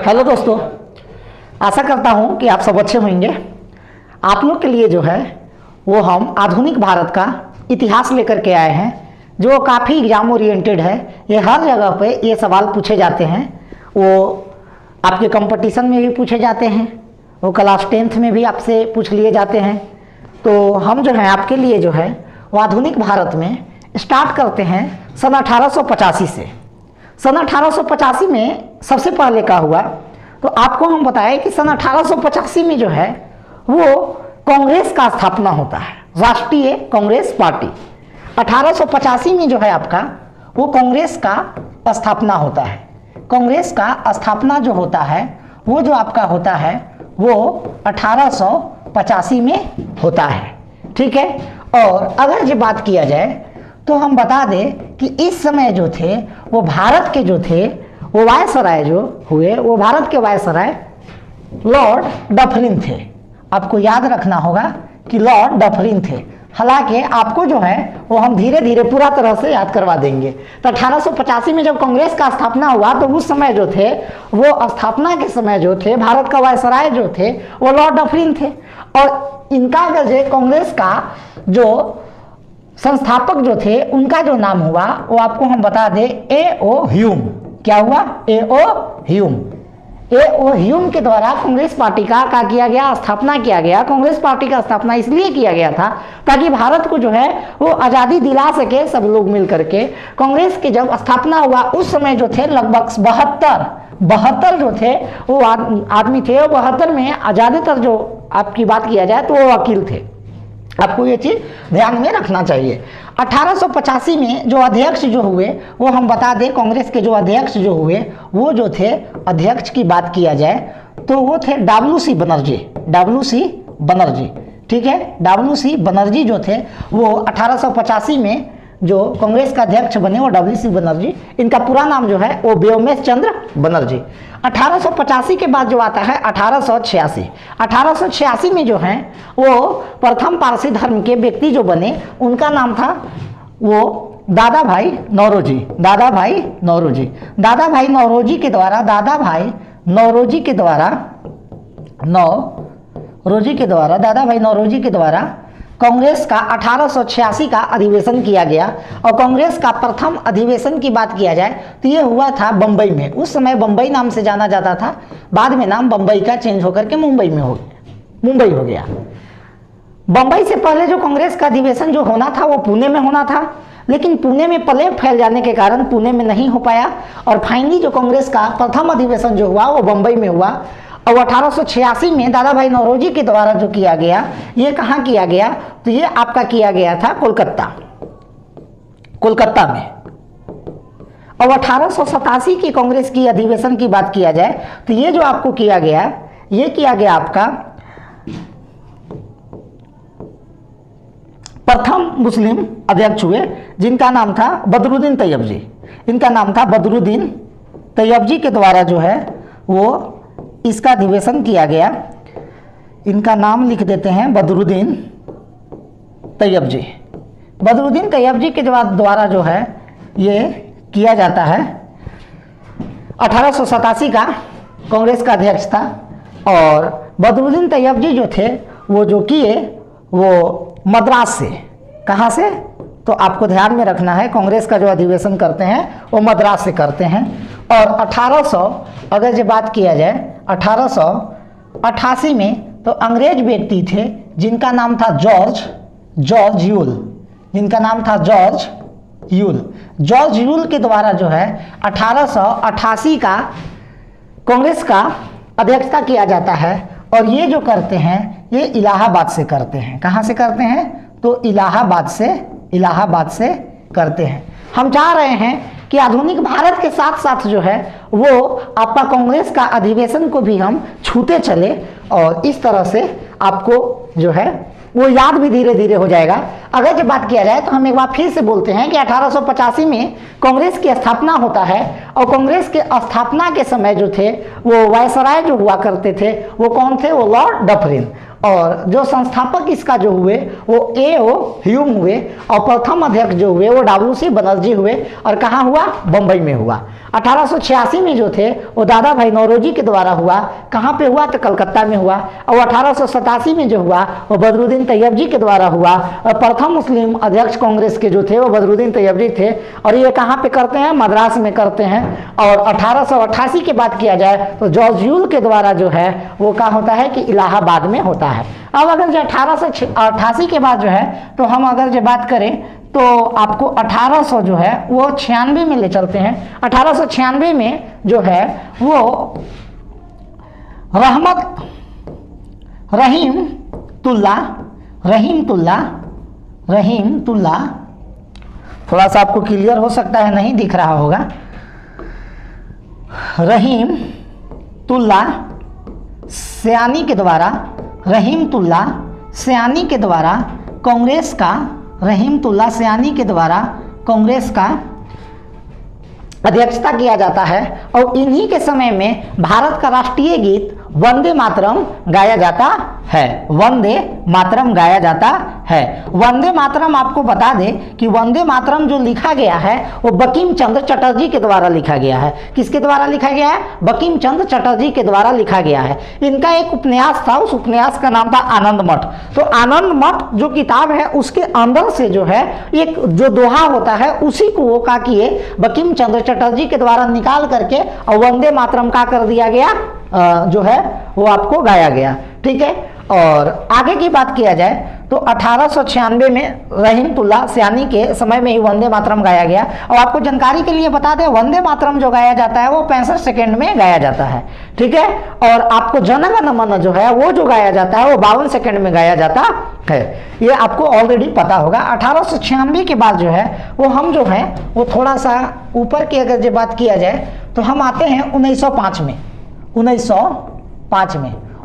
Hello दोस्तों, आशा करता हूँ कि आप सब अच्छे होंगे। आप लोग के लिए जो है वो हम आधुनिक भारत का इतिहास लेकर के आए हैं, जो काफ़ी एग्जाम ओरिएंटेड है। ये हर जगह पे ये सवाल पूछे जाते हैं, वो आपके कंपटीशन में भी पूछे जाते हैं, वो क्लास 10th में भी आपसे पूछ लिए जाते हैं। तो हम जो है आपके लिए जो है वो आधुनिक भारत में स्टार्ट करते हैं सन 1885 से। सन 1885 में सबसे पहले क्या हुआ, तो आपको हम बताएं कि सन 1885 में जो है वो कांग्रेस का स्थापना होता है, राष्ट्रीय कांग्रेस पार्टी। 1885 में जो है आपका वो कांग्रेस का स्थापना होता है। कांग्रेस का स्थापना जो होता है वो जो आपका होता है वो 1885 में होता है, ठीक है। और अगर जो बात किया जाए तो हम बता दें कि इस समय जो थे वो भारत के जो थे वो वायसराय जो हुए वो भारत के वायसराय लॉर्ड डफरिन थे। आपको याद रखना होगा कि लॉर्ड डफरिन थे। हालांकि आपको जो है वो हम धीरे धीरे पूरा तरह से याद करवा देंगे। तो 1885 में जब कांग्रेस का स्थापना हुआ तो उस समय जो थे वो स्थापना के समय जो थे भारत का वायसराय जो थे वो लॉर्ड डफरिन थे। और इनका अगर जो कांग्रेस का जो संस्थापक जो थे उनका जो नाम हुआ वो आपको हम बता दें A.O. ह्यूम। क्या हुआ? A.O. ह्यूम। A.O. ह्यूम के द्वारा कांग्रेस पार्टी का किया गया, स्थापना किया गया। कांग्रेस पार्टी का स्थापना इसलिए किया गया था ताकि भारत को जो है वो आज़ादी दिला सके सब लोग मिल करके। कांग्रेस की जब स्थापना हुआ उस समय जो थे लगभग 72 जो थे वो आदमी थे। 72 में ज़्यादातर जो आपकी बात किया जाए तो वो वकील थे। आपको ये चीज़ ध्यान में रखना चाहिए। 1885 में जो अध्यक्ष जो हुए वो हम बता दें, कांग्रेस के जो अध्यक्ष जो हुए वो जो थे, अध्यक्ष की बात किया जाए तो वो थे WC बनर्जी, ठीक है। WC बनर्जी जो थे वो 1885 में जो कांग्रेस का अध्यक्ष बने वो WC बनर्जी। इनका पूरा नाम जो है वो व्योमेश चंद्र बनर्जी। 1885 के बाद जो आता है 1886 में जो है वो प्रथम पारसी धर्म के व्यक्ति जो बने उनका नाम था वो दादा भाई नौरोजी के द्वारा कांग्रेस का 1886 का अधिवेशन किया गया। और कांग्रेस का प्रथम अधिवेशन की बात किया जाए तो ये हुआ था बम्बई में। उस समय बम्बई नाम से जाना जाता था, बाद में नाम बम्बई का चेंज होकर के मुंबई हो गया। बम्बई से पहले जो कांग्रेस का अधिवेशन जो होना था वो पुणे में होना था, लेकिन पुणे में प्लेग फैल जाने के कारण पुणे में नहीं हो पाया। और फाइनली जो कांग्रेस का प्रथम अधिवेशन जो हुआ वो बम्बई में हुआ। और 1886 में दादा भाई नौरोजी के द्वारा जो किया गया, ये कहाँ किया गया, तो ये आपका किया गया था कोलकाता में। और 1887 की कांग्रेस की अधिवेशन की बात किया जाए तो ये जो आपको किया गया, ये किया गया आपका प्रथम मुस्लिम अध्यक्ष हुए जिनका नाम था बदरुद्दीन तैयबजी। इनका नाम था बदरुद्दीन तैयबजी के द्वारा जो है वो इसका अधिवेशन किया गया। इनका नाम लिख देते हैं बदरुद्दीन तैयबजी के द्वारा जो है ये किया जाता है। 1887 का कांग्रेस का अध्यक्ष था। और बदरुद्दीन तैयबजी जो थे वो जो किए वो मद्रास से, कहाँ से, तो आपको ध्यान में रखना है कांग्रेस का जो अधिवेशन करते हैं वो मद्रास से करते हैं। और 1800 अगर जो बात किया जाए 1888 में तो अंग्रेज व्यक्ति थे जिनका नाम था जॉर्ज यूल के द्वारा जो है 1888 का कांग्रेस का अध्यक्षता किया जाता है। और ये जो करते हैं ये इलाहाबाद से करते हैं। कहाँ से करते हैं? तो इलाहाबाद से करते हैं। हम चाह रहे हैं कि आधुनिक भारत के साथ साथ जो है वो आपका कांग्रेस का अधिवेशन को भी हम छूते चले, और इस तरह से आपको जो है वो याद भी धीरे धीरे हो जाएगा। अगर जब बात किया जाए तो हम एक बार फिर से बोलते हैं कि 1885 में कांग्रेस की स्थापना होता है। और कांग्रेस के स्थापना के समय जो थे वो वायसराय जो हुआ करते थे वो कौन थे? वो लॉर्ड डफरिन। और जो संस्थापक इसका जो हुए वो A.O. ह्यूम हुए, और प्रथम अध्यक्ष जो हुए वो W.C. बनर्जी हुए, और कहाँ हुआ? बम्बई में हुआ। 1886 में जो थे वो दादा भाई नौरोजी के द्वारा हुआ। कहाँ पे हुआ? तो कलकत्ता में हुआ। और 1887 में जो हुआ वो बदरुद्दीन तैयबजी के द्वारा हुआ, और प्रथम मुस्लिम अध्यक्ष कांग्रेस के जो थे वो बदरुद्दीन तैयबजी थे, और ये कहाँ पे करते हैं? मद्रास में करते हैं। और 1888 की बात किया जाए तो जॉर्ज यूल के द्वारा जो है वो क्या होता है कि इलाहाबाद में होता है। अब अगर जो 1888 के बाद जो है तो हम अगर जो बात करें तो आपको 1800 जो है वो 96 में ले चलते हैं। 1896 में जो है वो रहीमतुल्ला, थोड़ा सा आपको क्लियर हो सकता है नहीं दिख रहा होगा, रहीमतुल्ला सयानी के द्वारा, कांग्रेस का अध्यक्षता किया जाता है। और इन्हीं के समय में भारत का राष्ट्रीय गीत वंदे मातरम गाया जाता है। वंदे मातरम आपको बता दें कि वंदे मातरम जो लिखा गया है वो बंकिम चंद्र चटर्जी के द्वारा लिखा गया है। किसके द्वारा लिखा गया है? बंकिम चंद्र चटर्जी के द्वारा लिखा गया है। इनका एक उपन्यास था, उस उपन्यास का नाम था आनंद मठ। तो आनंद मठ जो किताब है उसके अंदर से जो है एक जो दोहा होता है उसी को वो क्या किए, बंकिम चंद्र चटर्जी के द्वारा निकाल करके और वंदे मातरम का कर दिया गया, जो है वो आपको गाया गया। ठीक है। और आगे की बात किया जाए तो 1896 में रहीमतुल्ला सयानी के समय में ही वंदे मातरम गाया गया। और आपको जानकारी के लिए बता दें वंदे मातरम जो गाया जाता है वो 65 सेकेंड में गाया जाता है। ठीक है। और आपको जन गण मन जो है वो जो गाया जाता है वो 52 सेकेंड में गाया जाता है। ये आपको ऑलरेडी पता होगा। 1896 के बाद जो है वो हम जो है वो थोड़ा सा ऊपर की अगर जो बात किया जाए तो हम आते हैं 1905 में।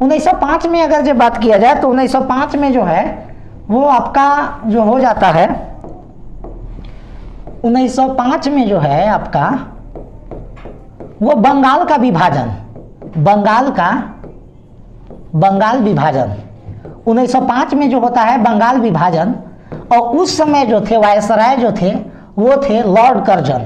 1905 में अगर जो बात किया जाए तो 1905 में जो है वो आपका जो हो जाता है, 1905 में जो है आपका वो बंगाल विभाजन 1905 में जो होता है बंगाल विभाजन। और उस समय जो थे वायसराय जो थे वो थे लॉर्ड कर्जन,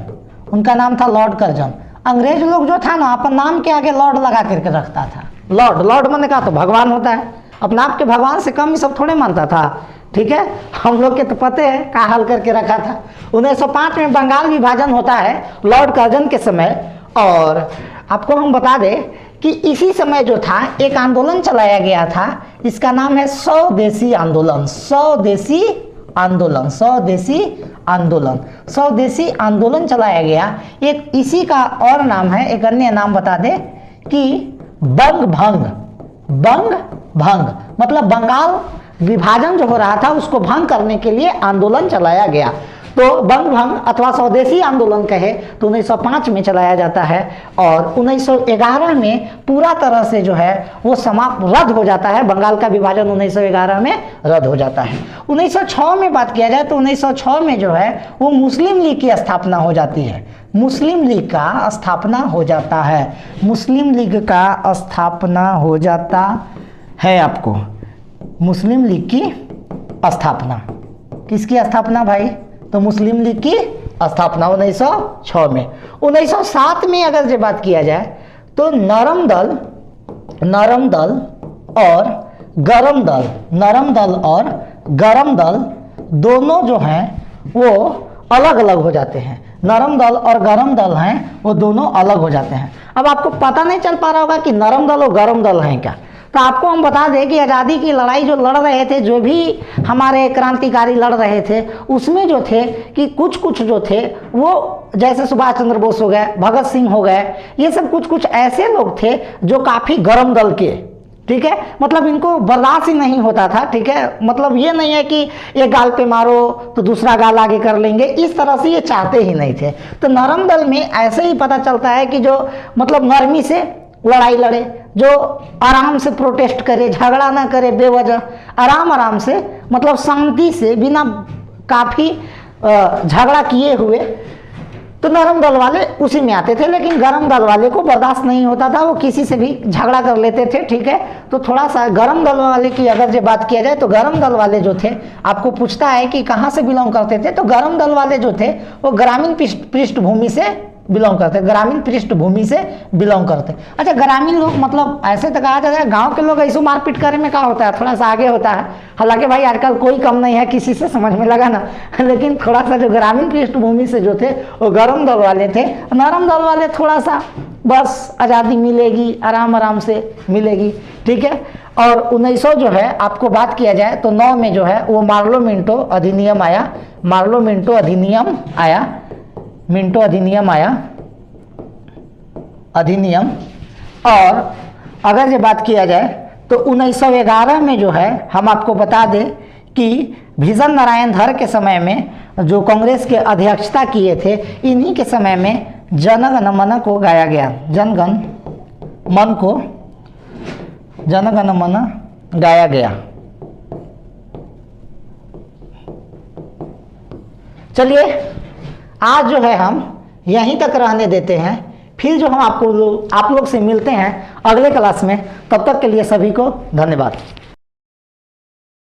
उनका नाम था लॉर्ड कर्जन। अंग्रेज लोग जो था ना अपन नाम के आगे लॉर्ड लगा करके रखता था। लॉर्ड मैंने कहा तो भगवान होता है, अपने आप के भगवान से कम ही सब थोड़े मानता था। ठीक है। हम लोग के तो पते है का हाल करके रखा था। 1905 में बंगाल विभाजन होता है लॉर्ड कर्जन के समय। और आपको हम बता दें कि इसी समय जो था एक आंदोलन चलाया गया था, इसका नाम है स्वदेशी आंदोलन चलाया गया। एक इसी का और नाम है, एक अन्य नाम बता दे कि बंग भंग, मतलब बंगाल विभाजन जो हो रहा था उसको भंग करने के लिए आंदोलन चलाया गया। तो बंग भंग अथवा स्वदेशी आंदोलन कहे तो 1905 में चलाया जाता है। और 1911 में पूरा तरह से जो है वो समाप्त रद्द हो जाता है। बंगाल का विभाजन 1911 में रद्द हो जाता है। 1906 में बात किया जाए तो 1906 में जो है वो मुस्लिम लीग की स्थापना हो जाती है। मुस्लिम लीग का स्थापना हो जाता है। आपको मुस्लिम लीग की स्थापना, किसकी स्थापना भाई? तो मुस्लिम लीग की स्थापना 1906 में। 1907 में अगर जो बात किया जाए तो नरम दल और गरम दल दोनों जो हैं वो अलग अलग हो जाते हैं। नरम दल और गरम दल हैं वो दोनों अलग हो जाते हैं। अब आपको पता नहीं चल पा रहा होगा कि नरम दल और गरम दल हैं क्या। तो आपको हम बता दें कि आज़ादी की लड़ाई जो लड़ रहे थे, जो भी हमारे क्रांतिकारी लड़ रहे थे, उसमें जो थे कि कुछ जो थे वो जैसे सुभाष चंद्र बोस हो गए, भगत सिंह हो गए, ये सब कुछ ऐसे लोग थे जो काफ़ी गरम दल के। ठीक है। मतलब इनको बर्दाश्त ही नहीं होता था। ठीक है। मतलब ये नहीं है कि एक गाल पे मारो तो दूसरा गाल आगे कर लेंगे, इस तरह से ये चाहते ही नहीं थे। तो नरम दल में ऐसे ही पता चलता है कि जो मतलब नरमी से लड़ाई लड़े, जो आराम से प्रोटेस्ट करे, झगड़ा ना करे बेवजह, आराम से मतलब शांति से बिना काफ़ी झगड़ा किए हुए तो नरम दल वाले उसी में आते थे, लेकिन गरम दल वाले को बर्दाश्त नहीं होता था, वो किसी से भी झगड़ा कर लेते थे, ठीक है। तो थोड़ा सा गरम दल वाले की अगर जो बात किया जाए तो गरम दल वाले जो थे, आपको पूछता है कि कहाँ से बिलोंग करते थे, तो गरम दल वाले जो थे वो ग्रामीण पृष्ठभूमि से बिलोंग करते, ग्रामीण पृष्ठभूमि से बिलोंग करते। अच्छा, ग्रामीण लोग मतलब ऐसे तो कहा जाता है गांव के लोग ऐसे मारपीट करे में क्या होता है, थोड़ा सा आगे होता है। हालांकि भाई आजकल कोई कम नहीं है किसी से, समझ में लगा ना। लेकिन थोड़ा सा जो ग्रामीण पृष्ठभूमि से जो थे वो गरम दल वाले थे। नरम दल वाले थोड़ा सा बस आज़ादी मिलेगी, आराम आराम से मिलेगी, ठीक है। और 1900 जो है आपको बात किया जाए तो 9 में जो है वो मार्लो मिंटो अधिनियम आया, मार्लो मिंटो अधिनियम आया, मिंटो अधिनियम आया, अधिनियम। और अगर ये बात किया जाए तो 1911 में जो है हम आपको बता दें कि भीषण नारायण धर के समय में जो कांग्रेस के अध्यक्षता किए थे, इन्हीं के समय में जनगण मन को गाया गया, जनगण मन को, जनगण मन गाया गया। चलिए आज जो है हम यहीं तक रहने देते हैं, फिर जो हम आप लोग से मिलते हैं अगले क्लास में। तब तक के लिए सभी को धन्यवाद।